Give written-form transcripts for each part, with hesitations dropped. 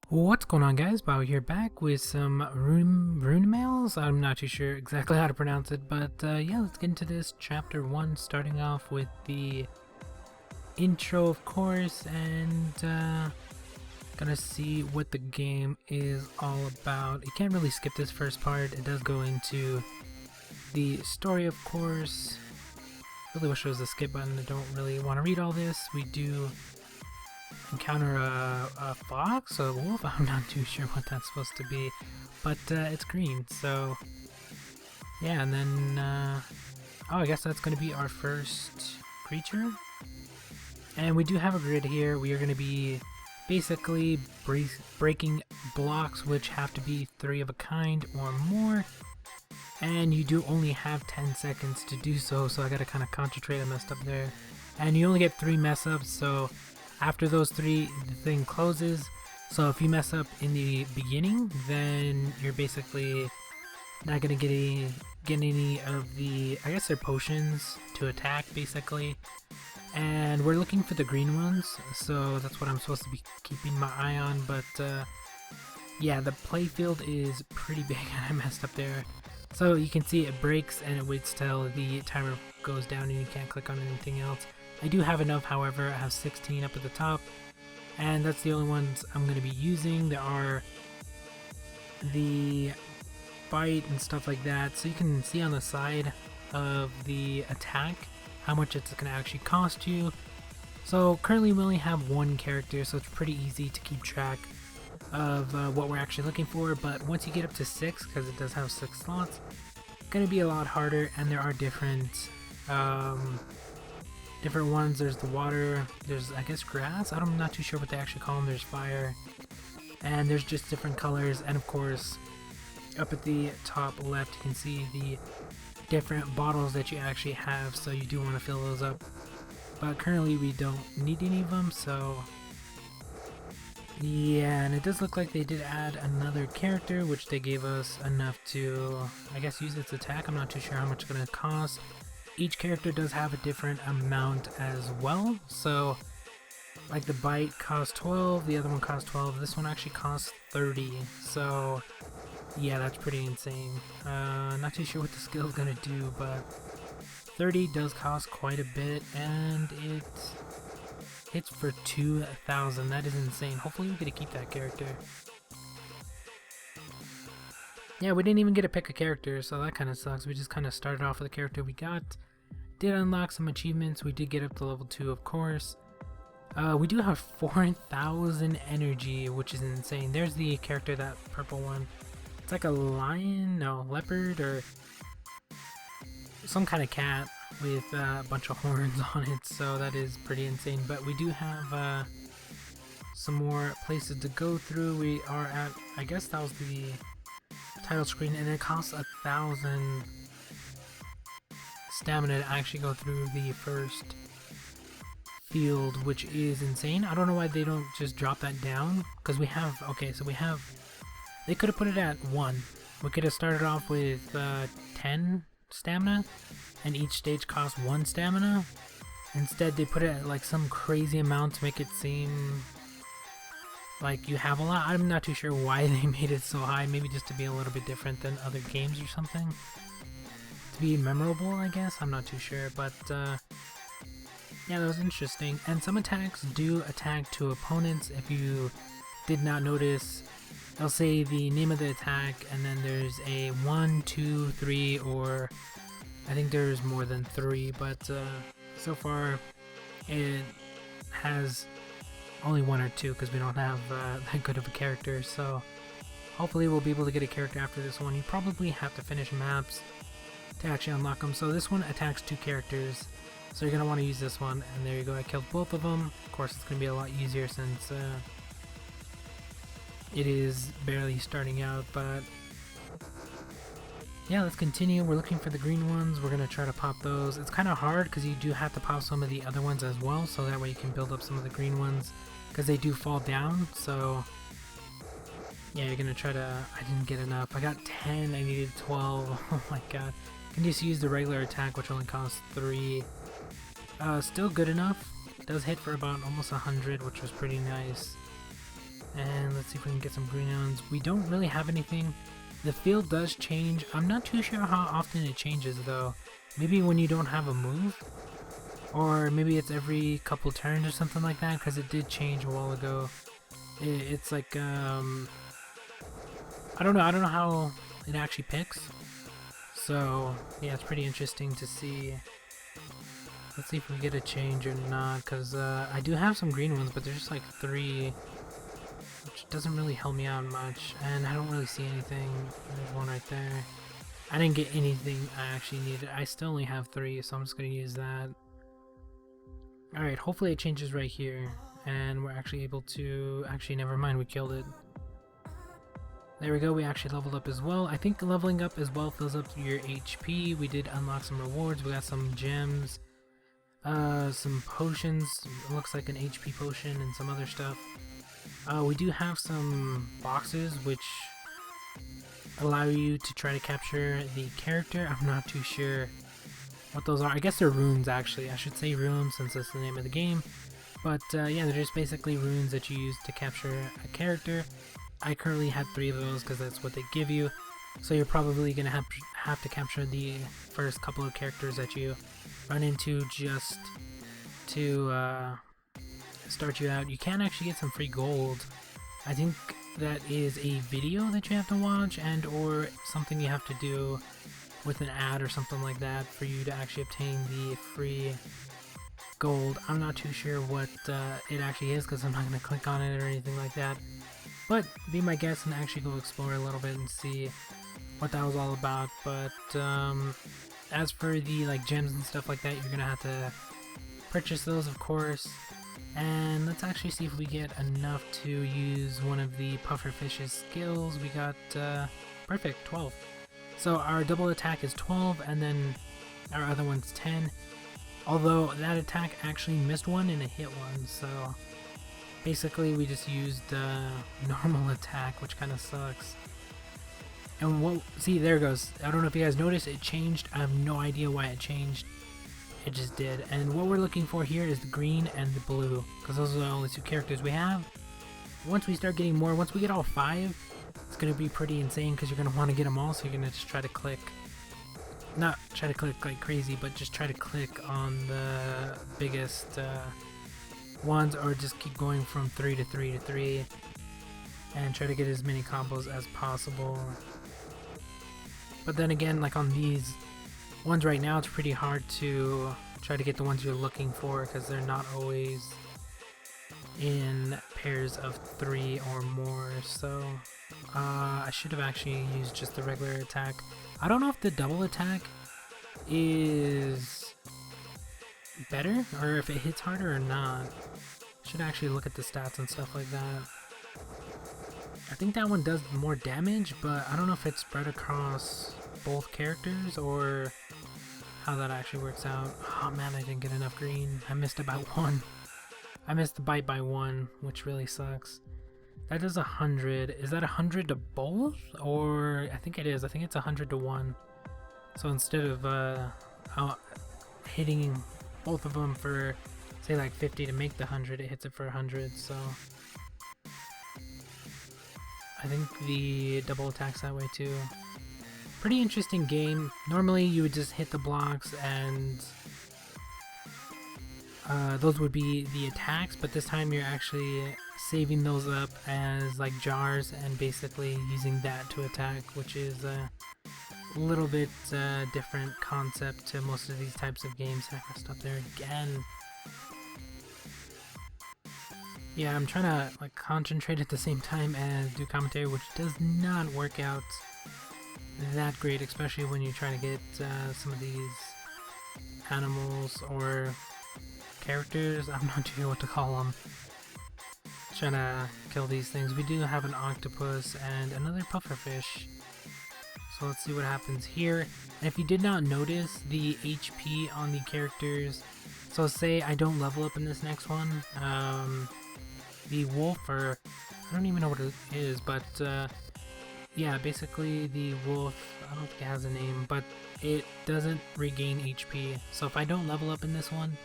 What's going on, guys? Bio here, back with some Runemals. I'm not too sure exactly how to pronounce it, but yeah, let's get into this chapter 1, starting off with the intro, of course, and gonna see what the game is all about. You can't really skip this first part. It does go into the story, of course. Really wish there was a skip button. I don't really want to read all this. We do encounter a fox, a wolf. I'm not too sure what that's supposed to be, but it's green, so yeah. And then oh, I guess that's going to be our first creature, and we do have a grid here. We are going to be basically breaking blocks which have to be 3 of a kind or more, and you do only have 10 seconds to do so, so I gotta kind of concentrate. I messed up there, and you only get 3 mess ups, so after those 3, the thing closes. So if you mess up in the beginning, then you're basically not gonna get any of the, I guess they're potions to attack, basically. And we're looking for the green ones, so that's what I'm supposed to be keeping my eye on. But yeah, the playfield is pretty big, and I messed up there. So you can see it breaks and it waits till the timer goes down and you can't click on anything else. I do have enough, however. I have 16 up at the top, and that's the only ones I'm going to be using. There are the bite and stuff like that, so you can see on the side of the attack how much it's going to actually cost you. So currently we only have 1 character, so it's pretty easy to keep track of what we're actually looking for. But once you get up to 6, because it does have 6 slots, it's going to be a lot harder, and there are different ones. There's the water, there's, I guess, grass. I'm not too sure what they actually call them. There's fire, and there's just different colors. And of course, up at the top left, you can see the different bottles that you actually have, so you do want to fill those up. But currently we don't need any of them, so yeah. And it does look like they did add another character, which they gave us enough to, I guess, use its attack. I'm not too sure how much it's going to cost. Each character does have a different amount as well, so like the bite costs 12, the other one costs 12, this one actually costs 30, so yeah, that's pretty insane. Not too sure what the skill is gonna do, but 30 does cost quite a bit, and it hits for 2,000. That is insane. Hopefully we get to keep that character. Yeah, we didn't even get to pick a character, so that kind of sucks. We just kind of started off with the character we got. Did unlock some achievements. We did get up to level 2, of course. We do have 4,000 energy, which is insane. There's the character, that purple one. It's like a lion, no, leopard, or some kind of cat with a bunch of horns on it, so that is pretty insane. But we do have some more places to go through. We are at, I guess that was the title screen, and it costs 1,000 stamina to actually go through the first field, which is insane. I don't know why they don't just drop that down, because we have, okay, so we have, they could have put it at 1. We could have started off with 10 stamina, and each stage costs 1 stamina. Instead they put it at like some crazy amount to make it seem like you have a lot. I'm not too sure why they made it so high. Maybe just to be a little bit different than other games or something, to be memorable, I guess. I'm not too sure, but yeah, that was interesting. And some attacks do attack to opponents. If you did not notice, they'll say the name of the attack, and then there's a 1, 2, 3, or I think there's more than 3, but so far it has only 1 or 2, because we don't have that good of a character. So hopefully we'll be able to get a character after this one. You probably have to finish maps to actually unlock them. So this one attacks 2 characters, so you're going to want to use this one. And there you go, I killed both of them. Of course it's going to be a lot easier since it is barely starting out, but yeah, let's continue. We're looking for the green ones. We're going to try to pop those. It's kind of hard because you do have to pop some of the other ones as well, so that way you can build up some of the green ones, because they do fall down. So yeah, you're going to try to, I didn't get enough. I got 10, I needed 12. Oh my god. You can just use the regular attack, which only costs 3. Still good enough. It does hit for about almost 100, which was pretty nice. And let's see if we can get some green ones. We don't really have anything. The field does change. I'm not too sure how often it changes though. Maybe when you don't have a move, or maybe it's every couple turns or something like that, because it did change a while ago. It's like I don't know how it actually picks. So yeah, it's pretty interesting to see. Let's see if we get a change or not, because I do have some green ones, but there's just like 3, which doesn't really help me out much, and I don't really see anything. There's one right there. I didn't get anything I actually needed. I still only have 3, so I'm just going to use that. Alright, hopefully it changes right here, and we're actually able to... Actually, never mind, we killed it. There we go, we actually leveled up as well. I think leveling up as well fills up your HP. We did unlock some rewards. We got some gems, some potions. It looks like an HP potion and some other stuff. We do have some boxes which allow you to try to capture the character. I'm not too sure what those are. I guess they're runes actually. I should say runes since that's the name of the game. But yeah, they're just basically runes that you use to capture a character. I currently had 3 of those because that's what they give you. So you're probably going to have to capture the first couple of characters that you run into just to start you out. You can actually get some free gold. I think that is a video that you have to watch, and or something you have to do with an ad or something like that for you to actually obtain the free gold. I'm not too sure what it actually is because I'm not going to click on it or anything like that. But be my guest and actually go explore a little bit and see what that was all about. But as for the like gems and stuff like that, you're going to have to purchase those, of course. And let's actually see if we get enough to use one of the pufferfish's skills. We got perfect, 12. So our double attack is 12, and then our other one's 10. Although that attack actually missed one and it hit one, so basically we just used normal attack, which kind of sucks. And what? See, there it goes. I don't know if you guys noticed, it changed. I have no idea why it changed. It just did. And what we're looking for here is the green and the blue, because those are the only 2 characters we have. Once we start getting more, once we get all 5, it's going to be pretty insane because you're going to want to get them all, so you're going to just try to click. Not try to click like crazy, but just try to click on the biggest ones, or just keep going from 3 to 3 to 3 and try to get as many combos as possible. But then again, like on these ones right now, it's pretty hard to try to get the ones you're looking for because they're not always in pairs of 3 or more. So I should have actually used just the regular attack. I don't know if the double attack is better or if it hits harder or not. Should actually look at the stats and stuff like that. I think that one does more damage, but I don't know if it's spread across both characters or how that actually works out. Oh man, I didn't get enough green. I missed about 1. I missed the bite by 1, which really sucks. That does 100. Is that 100 to both? Or I think it is. I think it's 100 to 1. So instead of hitting both of them for say like 50 to make the 100, it hits it for 100. So I think the double attacks that way too. Pretty interesting game. Normally you would just hit the blocks and those would be the attacks, but this time you're actually saving those up as like jars and basically using that to attack, which is a little bit different concept to most of these types of games. I messed up there again. Yeah, I'm trying to like concentrate at the same time as do commentary, which does not work out that great, especially when you're trying to get some of these animals or characters. I'm not sure what to call them. Trying to kill these things. We do have an octopus and another pufferfish. So let's see what happens here. And if you did not notice the HP on the characters, so say I don't level up in this next one, the wolf, or I don't even know what it is, but yeah, basically the wolf, I don't think it has a name, but it doesn't regain HP. So if I don't level up in this one,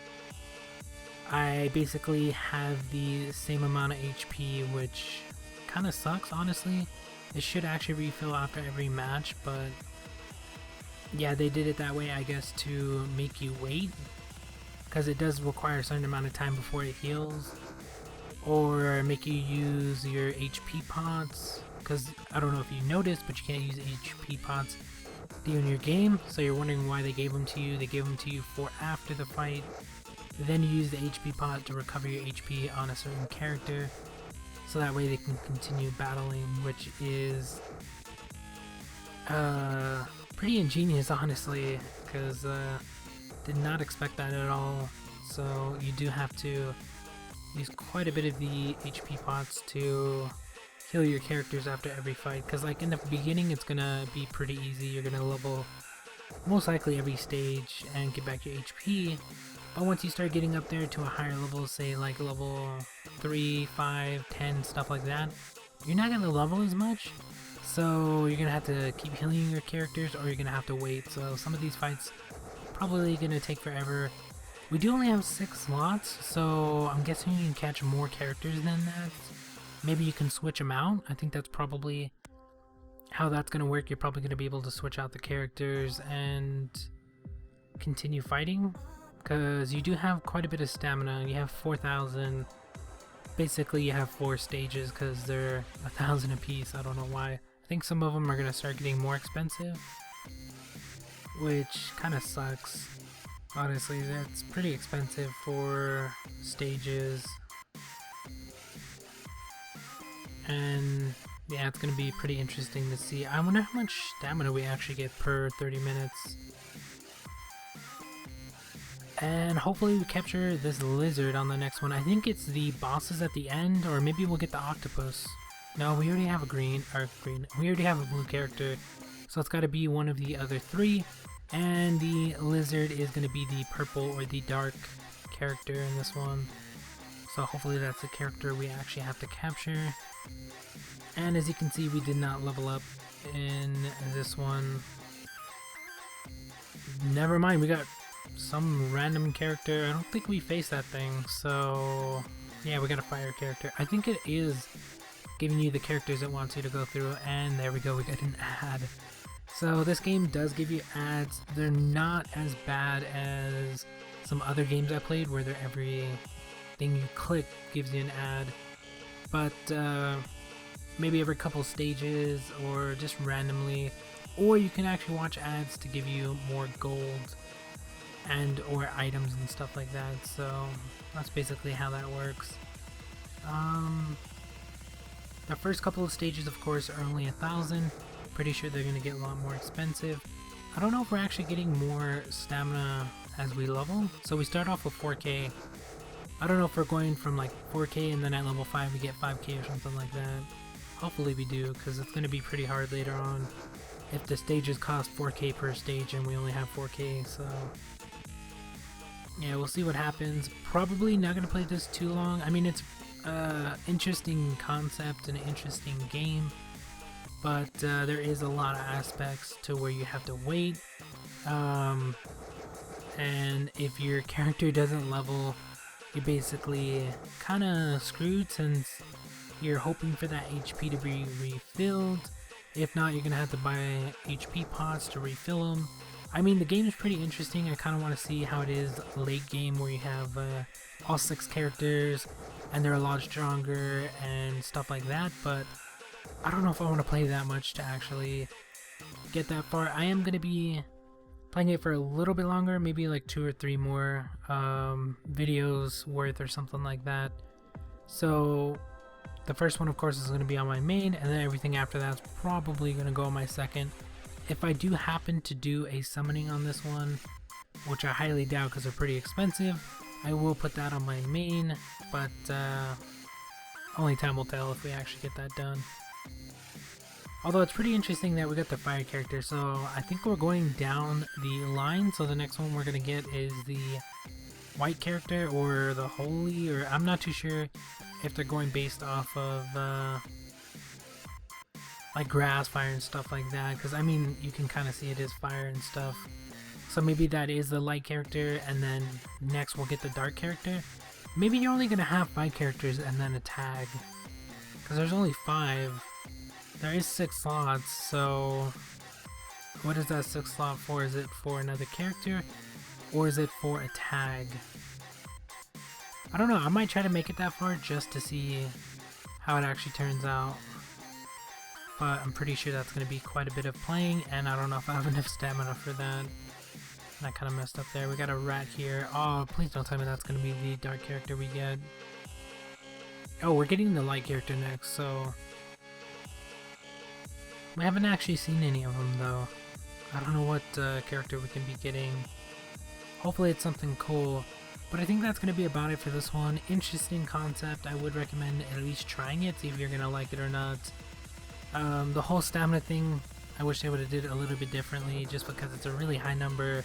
I basically have the same amount of HP, which kind of sucks, honestly. It should actually refill after every match, but yeah, they did it that way, I guess, to make you wait, because it does require a certain amount of time before it heals, or make you use your HP pots, because I don't know if you noticed, but you can't use HP pots in your game, so you're wondering why they gave them to you. They gave them to you for after the fight. Then you use the HP pot to recover your HP on a certain character, so that way they can continue battling, which is pretty ingenious, honestly, because did not expect that at all. So you do have to use quite a bit of the HP pots to heal your characters after every fight, because like in the beginning it's gonna be pretty easy. You're gonna level most likely every stage and get back your HP, but once you start getting up there to a higher level, say like level 3, 5, 10, stuff like that, you're not gonna level as much, so you're gonna have to keep healing your characters, or you're gonna have to wait. So some of these fights probably gonna take forever. We do only have 6 slots, so I'm guessing you can catch more characters than that. Maybe you can switch them out. I think that's probably how that's gonna work. You're probably gonna be able to switch out the characters and continue fighting, because you do have quite a bit of stamina. You have 4,000. Basically you have 4 stages because they're 1,000 apiece. I don't know why. I think some of them are gonna start getting more expensive, which kind of sucks. Honestly, that's pretty expensive for stages. And yeah, it's gonna be pretty interesting to see. I wonder how much stamina we actually get per 30 minutes. And hopefully we capture this lizard on the next one. I think it's the bosses at the end, or maybe we'll get the octopus. No, we already have a we already have a blue character, so it's gotta be one of the other 3. And the lizard is gonna be the purple or the dark character in this one. So hopefully that's the character we actually have to capture. And as you can see, we did not level up in this one. Never mind, we got some random character. I don't think we faced that thing, so yeah, we got a fire character. I think it is giving you the characters it wants you to go through, and there we go, we got an ad. So this game does give you ads. They're not as bad as some other games I played where they're every thing you click gives you an ad, but maybe every couple stages or just randomly, or you can actually watch ads to give you more gold and or items and stuff like that. So that's basically how that works. The first couple of stages, of course, are only 1,000. Pretty sure they're going to get a lot more expensive. I don't know if we're actually getting more stamina as we level. So we start off with 4k. I don't know if we're going from like 4k and then at level 5 we get 5k or something like that. Hopefully we do, because it's going to be pretty hard later on if the stages cost 4k per stage and we only have 4k. So yeah, we'll see what happens. Probably not going to play this too long. I mean, it's interesting concept and an interesting game, but there is a lot of aspects to where you have to wait, and if your character doesn't level, you're basically kind of screwed, since you're hoping for that HP to be refilled. If not, you're gonna have to buy HP pots to refill them. I mean, the game is pretty interesting. I kind of want to see how it is late game, where you have all 6 characters and they're a lot stronger and stuff like that, but I don't know if I want to play that much to actually get that far. I am going to be playing it for a little bit longer, maybe like 2 or 3 more videos worth or something like that. So the first one, of course, is going to be on my main, and then everything after that's probably going to go on my second. If I do happen to do a summoning on this one, which I highly doubt because they're pretty expensive, I will put that on my main, but only time will tell if we actually get that done. Although it's pretty interesting that we got the fire character, so I think we're going down the line. So the next one we're going to get is the white character or the holy, or I'm not too sure if they're going based off of like grass fire and stuff like that, because I mean you can kind of see it is fire and stuff. So maybe that is the light character, and then next we'll get the dark character. Maybe you're only going to have 5 characters and then a tag, because there's only 5. There is 6 slots, so what is that 6th slot for? Is it for another character, or is it for a tag? I don't know, I might try to make it that far just to see how it actually turns out. But I'm pretty sure that's going to be quite a bit of playing, and I don't know if I have enough stamina for that. And I kind of messed up there. We got a rat here. Oh, please don't tell me that's going to be the dark character we get. Oh, we're getting the light character next, so... We haven't actually seen any of them, though. I don't know what character we can be getting. Hopefully it's something cool. But I think that's going to be about it for this one. Interesting concept. I would recommend at least trying it, see if you're going to like it or not. The whole stamina thing, I wish they would have did it a little bit differently, just because it's a really high number.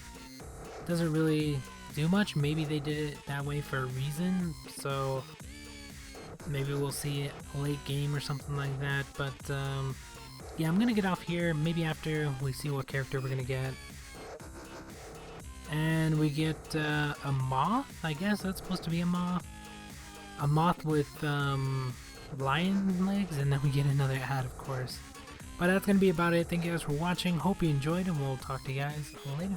Doesn't really do much. Maybe they did it that way for a reason, so maybe we'll see it late game or something like that. But yeah, I'm gonna get off here, maybe after we see what character we're gonna get. And we get a moth, I guess that's supposed to be a moth. A moth with lion legs, and then we get another ad, of course. But that's gonna be about it. Thank you guys for watching. Hope you enjoyed, and we'll talk to you guys later.